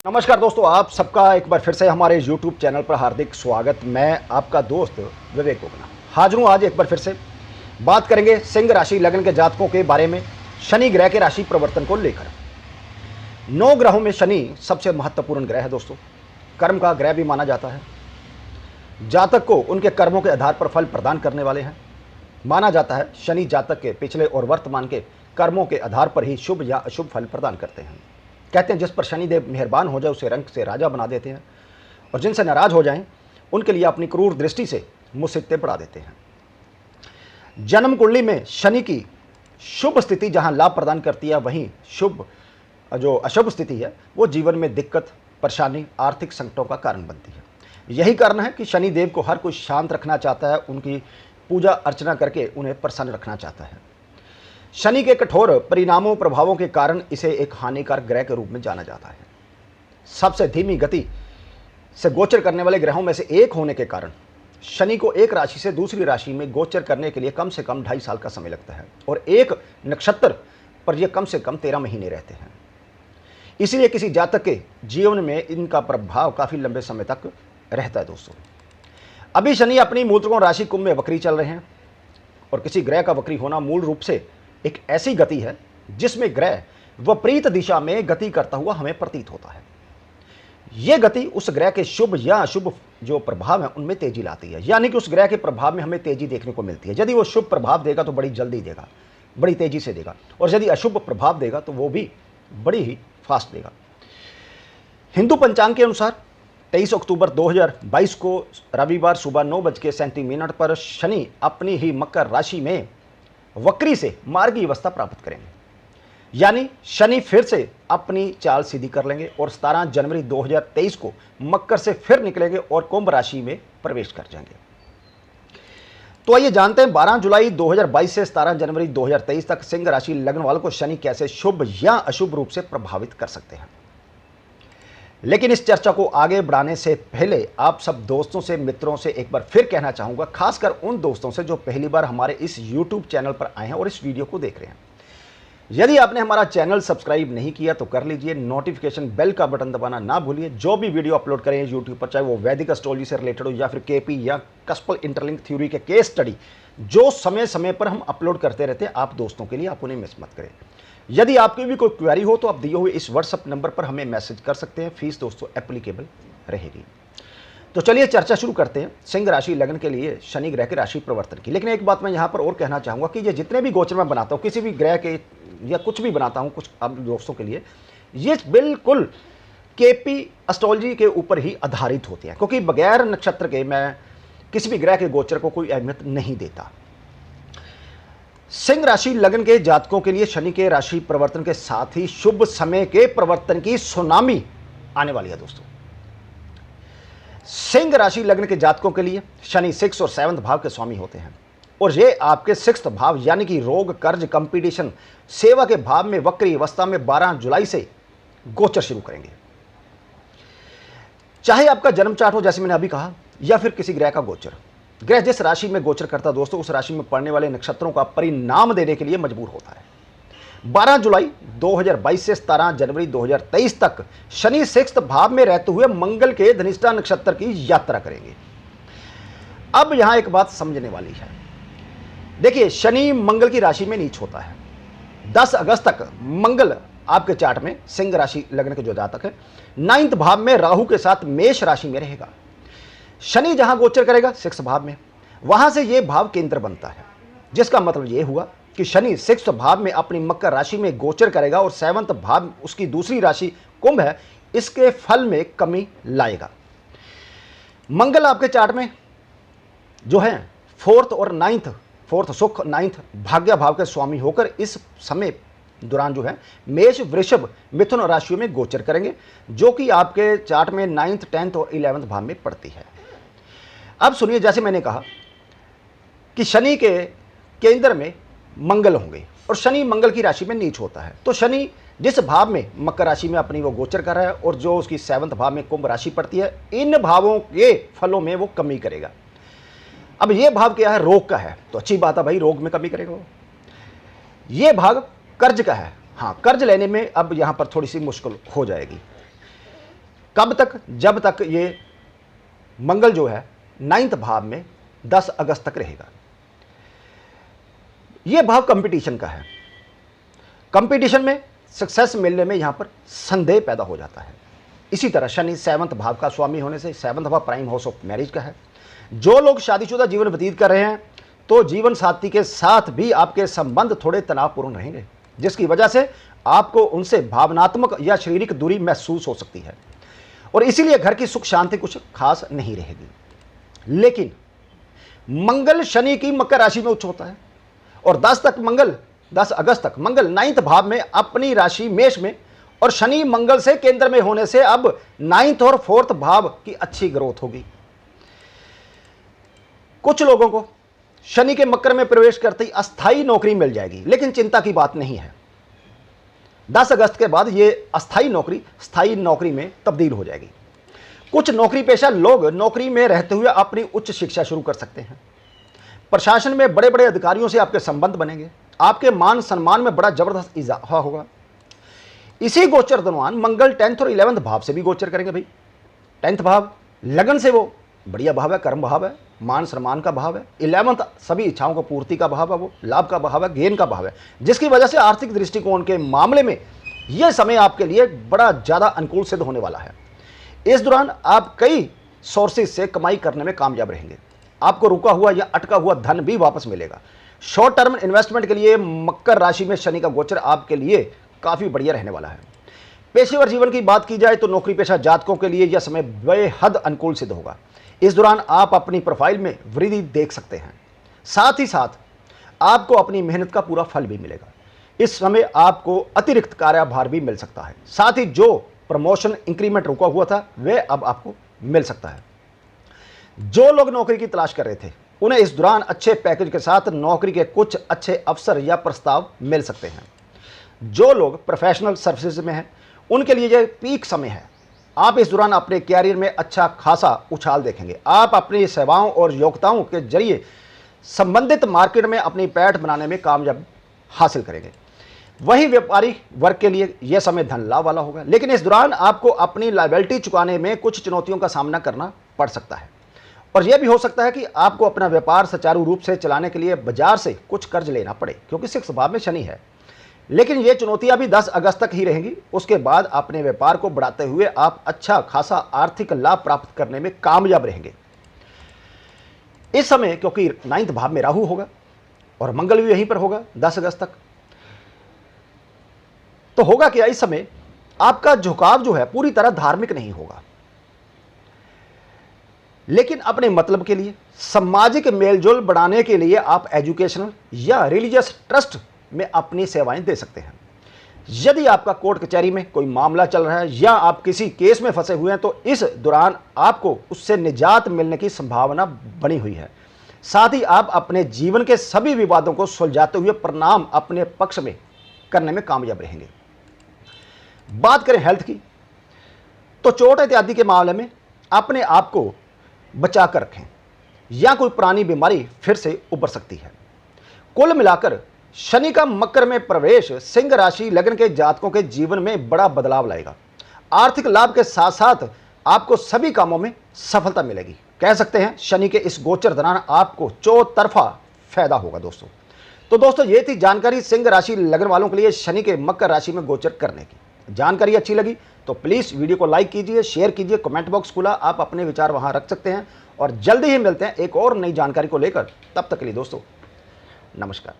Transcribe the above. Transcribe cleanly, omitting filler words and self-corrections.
नमस्कार दोस्तों, आप सबका एक बार फिर से हमारे YouTube चैनल पर हार्दिक स्वागत। मैं आपका दोस्त विवेक गोगना हाजिर हूँ। आज एक बार फिर से बात करेंगे सिंह राशि लगन के जातकों के बारे में शनि ग्रह के राशि परिवर्तन को लेकर। 9 ग्रहों में शनि सबसे महत्वपूर्ण ग्रह है दोस्तों। कर्म का ग्रह भी माना जाता है। जातक को उनके कर्मों के आधार पर फल प्रदान करने वाले हैं। माना जाता है शनि जातक के पिछले और वर्तमान के कर्मों के आधार पर ही शुभ या अशुभ फल प्रदान करते हैं। कहते हैं जिस पर शनिदेव मेहरबान हो जाए उसे रंग से राजा बना देते हैं, और जिनसे नाराज हो जाएं उनके लिए अपनी क्रूर दृष्टि से मुसीबतें बढ़ा देते हैं। जन्म कुंडली में शनि की शुभ स्थिति जहां लाभ प्रदान करती है, वहीं जो अशुभ स्थिति है वो जीवन में दिक्कत, परेशानी, आर्थिक संकटों का कारण बनती है। यही कारण है कि शनिदेव को हर कोई शांत रखना चाहता है, उनकी पूजा अर्चना करके उन्हें प्रसन्न रखना चाहता है। शनि के कठोर परिणामों प्रभावों के कारण इसे एक हानिकारक ग्रह के रूप में जाना जाता है। सबसे धीमी गति से गोचर करने वाले ग्रहों में से एक होने के कारण शनि को एक राशि से दूसरी राशि में गोचर करने के लिए कम से कम 2.5 साल का समय लगता है, और एक नक्षत्र पर यह कम से कम 13 महीने रहते हैं। इसलिए किसी जातक के जीवन में इनका प्रभाव काफी लंबे समय तक रहता है दोस्तों। अभी शनि अपनी मूल त्रिकोण राशि कुंभ में वक्री चल रहे हैं, और किसी ग्रह का वक्री होना मूल रूप से एक ऐसी गति है जिसमें ग्रह विपरीत दिशा में गति करता हुआ हमें प्रतीत होता है। यह गति उस ग्रह के शुभ या अशुभ जो प्रभाव है उनमें तेजी लाती है, यानी कि उस ग्रह के प्रभाव में हमें तेजी देखने को मिलती है। यदि वो शुभ प्रभाव देगा तो बड़ी जल्दी देगा, बड़ी तेजी से देगा, और यदि अशुभ प्रभाव देगा तो वो भी बड़ी ही फास्ट देगा। हिंदू पंचांग के अनुसार 23 अक्टूबर 2022 को रविवार सुबह 9:37 पर शनि अपनी ही मकर राशि में वक्री से मार्गी अवस्था प्राप्त करेंगे, यानी शनि फिर से अपनी चाल सीधी कर लेंगे और 17 जनवरी 2023 को मकर से फिर निकलेंगे और कुंभ राशि में प्रवेश कर जाएंगे। तो आइए जानते हैं 12 जुलाई 2022 से 17 जनवरी 2023 तक सिंह राशि लगन वालों को शनि कैसे शुभ या अशुभ रूप से प्रभावित कर सकते हैं। लेकिन इस चर्चा को आगे बढ़ाने से पहले आप सब दोस्तों से, मित्रों से एक बार फिर कहना चाहूंगा, खासकर उन दोस्तों से जो पहली बार हमारे इस YouTube चैनल पर आए हैं और इस वीडियो को देख रहे हैं। यदि आपने हमारा चैनल सब्सक्राइब नहीं किया तो कर लीजिए, नोटिफिकेशन बेल का बटन दबाना ना भूलिए। जो भी वीडियो अपलोड करें YouTube पर, चाहे वो वैदिक एस्ट्रोलॉजी से रिलेटेड हो या फिर केपी या कस्पल इंटरलिंक थ्योरी के केस स्टडी, जो समय समय पर हम अपलोड करते रहते हैं आप दोस्तों के लिए, आप उन्हें मिस मत करें। यदि आपकी भी कोई क्वेरी हो तो आप दिए हुए इस व्हाट्सएप नंबर पर हमें मैसेज कर सकते हैं। फीस दोस्तों एप्लीकेबल रहेगी। तो चलिए चर्चा शुरू करते हैं सिंह राशि लगन के लिए शनि ग्रह के राशि परिवर्तन की। लेकिन एक बात मैं यहाँ पर और कहना चाहूँगा कि ये जितने भी गोचर मैं बनाता हूँ, किसी भी ग्रह के या कुछ भी बनाता हूँ कुछ आप दोस्तों के लिए, ये बिल्कुल केपी एस्ट्रोलॉजी के ऊपर ही आधारित होते हैं, क्योंकि बगैर नक्षत्र के मैं किसी भी ग्रह के गोचर को कोई अहमियत नहीं देता। सिंह राशि लगन के जातकों के लिए शनि के राशि परिवर्तन के साथ ही शुभ समय के परिवर्तन की सुनामी आने वाली है दोस्तों। सिंह राशि लगन के जातकों के लिए शनि 6 और 7 भाव के स्वामी होते हैं, और ये आपके 6th भाव यानी कि रोग, कर्ज, कंपटीशन, सेवा के भाव में वक्री अवस्था में 12 जुलाई से गोचर शुरू करेंगे। चाहे आपका जन्म चार्ट हो जैसे मैंने अभी कहा, या फिर किसी ग्रह का गोचर, ग्रह जिस राशि में गोचर करता दोस्तों उस राशि में पड़ने वाले नक्षत्रों का परिणाम देने के लिए मजबूर होता है। 12 जुलाई 2022 से 17 जनवरी 2023 तक शनि 6th भाव में रहते हुए मंगल के धनिष्ठा नक्षत्र की यात्रा करेंगे। अब यहां एक बात समझने वाली है। देखिए, शनि मंगल की राशि में नीच होता है। 10 अगस्त तक मंगल आपके चार्ट में सिंह राशि लगन के जो जातक है 9th भाव में राहु के साथ मेष राशि में रहेगा। शनि जहां गोचर करेगा 6th भाव में, वहां से यह भाव केंद्र बनता है, जिसका मतलब यह हुआ कि शनि 6th भाव में अपनी मकर राशि में गोचर करेगा और 7th भाव उसकी दूसरी राशि कुंभ है, इसके फल में कमी लाएगा। मंगल आपके चार्ट में जो है 4th और 9th, 4th सुख, 9th भाग्य भाव के स्वामी होकर इस समय दौरान जो है मेष, वृषभ, मिथुन राशियों में गोचर करेंगे, जो कि आपके चार्ट में 9th, 10th और 11th भाव में पड़ती है। अब सुनिए, जैसे मैंने कहा कि शनि के केंद्र में मंगल होंगे और शनि मंगल की राशि में नीच होता है, तो शनि जिस भाव में मकर राशि में अपनी वो गोचर कर रहा है और जो उसकी 7th भाव में कुंभ राशि पड़ती है, इन भावों के फलों में वो कमी करेगा। अब ये भाव क्या है? रोग का है, तो अच्छी बात है भाई, रोग में कमी करेगा वो। ये भाग कर्ज का है, हाँ कर्ज लेने में अब यहाँ पर थोड़ी सी मुश्किल हो जाएगी। कब तक? जब तक ये मंगल जो है 9th भाव में 10 अगस्त तक रहेगा। यह भाव कंपटीशन का है। कंपटीशन में सक्सेस मिलने में यहां पर संदेह पैदा हो जाता है। इसी तरह शनि 7th भाव का स्वामी होने से 7th भाव प्राइम हाउस ऑफ मैरिज का है। जो लोग शादीशुदा जीवन व्यतीत कर रहे हैं तो जीवन साथी के साथ भी आपके संबंध थोड़े तनावपूर्ण रहेंगे, जिसकी वजह से आपको उनसे भावनात्मक या शारीरिक दूरी महसूस हो सकती है और इसीलिए घर की सुख शांति कुछ खास नहीं रहेगी। लेकिन मंगल शनि की मकर राशि में उच्च होता है और 10 अगस्त तक मंगल 9th भाव में अपनी राशि मेष में और शनि मंगल से केंद्र में होने से अब 9th और 4th भाव की अच्छी ग्रोथ होगी। कुछ लोगों को शनि के मकर में प्रवेश करते ही अस्थायी नौकरी मिल जाएगी, लेकिन चिंता की बात नहीं है। 10 अगस्त के बाद यह अस्थायी नौकरी स्थायी नौकरी में तब्दील हो जाएगी। कुछ नौकरी पेशा लोग नौकरी में रहते हुए अपनी उच्च शिक्षा शुरू कर सकते हैं। प्रशासन में बड़े बड़े अधिकारियों से आपके संबंध बनेंगे। आपके मान सम्मान में बड़ा जबरदस्त इजाफा होगा। इसी गोचर दौरान मंगल 10th और 11th भाव से भी गोचर करेंगे। भाई 10th भाव लगन से वो बढ़िया भाव है, कर्म भाव है, मान सम्मान का भाव है। 11th सभी इच्छाओं को पूर्ति का भाव है, वो लाभ का भाव है, गेन का भाव है, जिसकी वजह से आर्थिक दृष्टिकोण के मामले में यह समय आपके लिए बड़ा ज़्यादा अनुकूल सिद्ध होने वाला है। इस दौरान आप कई सोर्सेज से कमाई करने में कामयाब रहेंगे। आपको रुका हुआ या अटका हुआ धन भी वापस मिलेगा। शॉर्ट टर्म इन्वेस्टमेंट के लिए मकर राशि में शनि का गोचर आपके लिए काफ़ी बढ़िया रहने वाला है। पेशेवर जीवन की बात की जाए तो नौकरी पेशा जातकों के लिए यह समय बेहद अनुकूल सिद्ध होगा। इस दौरान आप अपनी प्रोफाइल में वृद्धि देख सकते हैं। साथ ही साथ आपको अपनी मेहनत का पूरा फल भी मिलेगा। इस समय आपको अतिरिक्त कार्यभार भी मिल सकता है। साथ ही जो प्रमोशन इंक्रीमेंट रुका हुआ था वह अब आपको मिल सकता है। जो लोग नौकरी की तलाश कर रहे थे उन्हें इस दौरान अच्छे पैकेज के साथ नौकरी के कुछ अच्छे अवसर या प्रस्ताव मिल सकते हैं। जो लोग प्रोफेशनल सर्विसेज में हैं उनके लिए यह पीक समय है। आप इस दौरान अपने कैरियर में अच्छा खासा उछाल देखेंगे। आप अपनी सेवाओं और योग्यताओं के जरिए संबंधित मार्केट में अपनी पैठ बनाने में कामयाब हासिल करेंगे। वही व्यापारी वर्ग के लिए यह समय धन लाभ वाला होगा, लेकिन इस दौरान आपको अपनी लायबिलिटी चुकाने में कुछ चुनौतियों का सामना करना पड़ सकता है और यह भी हो सकता है कि आपको अपना व्यापार सुचारू रूप से चलाने के लिए बाजार से कुछ कर्ज लेना पड़े, क्योंकि 6th भाव में शनि है। लेकिन ये चुनौतियां भी 10 अगस्त तक ही रहेंगी। उसके बाद अपने व्यापार को बढ़ाते हुए आप अच्छा खासा आर्थिक लाभ प्राप्त करने में कामयाब रहेंगे। इस समय क्योंकि 9th भाव में राहु होगा और मंगल भी यहीं पर होगा 10 अगस्त तक, तो होगा क्या, इस समय आपका झुकाव जो है पूरी तरह धार्मिक नहीं होगा, लेकिन अपने मतलब के लिए सामाजिक मेलजोल बढ़ाने के लिए आप एजुकेशनल या रिलीजियस ट्रस्ट में अपनी सेवाएं दे सकते हैं। यदि आपका कोर्ट कचहरी में कोई मामला चल रहा है या आप किसी केस में फंसे हुए हैं तो इस दौरान आपको उससे निजात मिलने की संभावना बनी हुई है। साथ ही आप अपने जीवन के सभी विवादों को सुलझाते हुए परिणाम अपने पक्ष में करने में कामयाब रहेंगे। बात करें हेल्थ की तो चोट इत्यादि के मामले में अपने आप को बचा कर रखें या कोई पुरानी बीमारी फिर से उभर सकती है। कुल मिलाकर शनि का मकर में प्रवेश सिंह राशि लग्न के जातकों के जीवन में बड़ा बदलाव लाएगा। आर्थिक लाभ के साथ साथ आपको सभी कामों में सफलता मिलेगी। कह सकते हैं शनि के इस गोचर दौरान आपको चौतरफा फायदा होगा दोस्तों। तो दोस्तों ये थी जानकारी सिंह राशि लग्न वालों के लिए शनि के मकर राशि में गोचर करने की। जानकारी अच्छी लगी तो प्लीज़ वीडियो को लाइक कीजिए, शेयर कीजिए, कमेंट बॉक्स खुला, आप अपने विचार वहां रख सकते हैं और जल्दी ही मिलते हैं एक और नई जानकारी को लेकर। तब तक के लिए दोस्तों नमस्कार।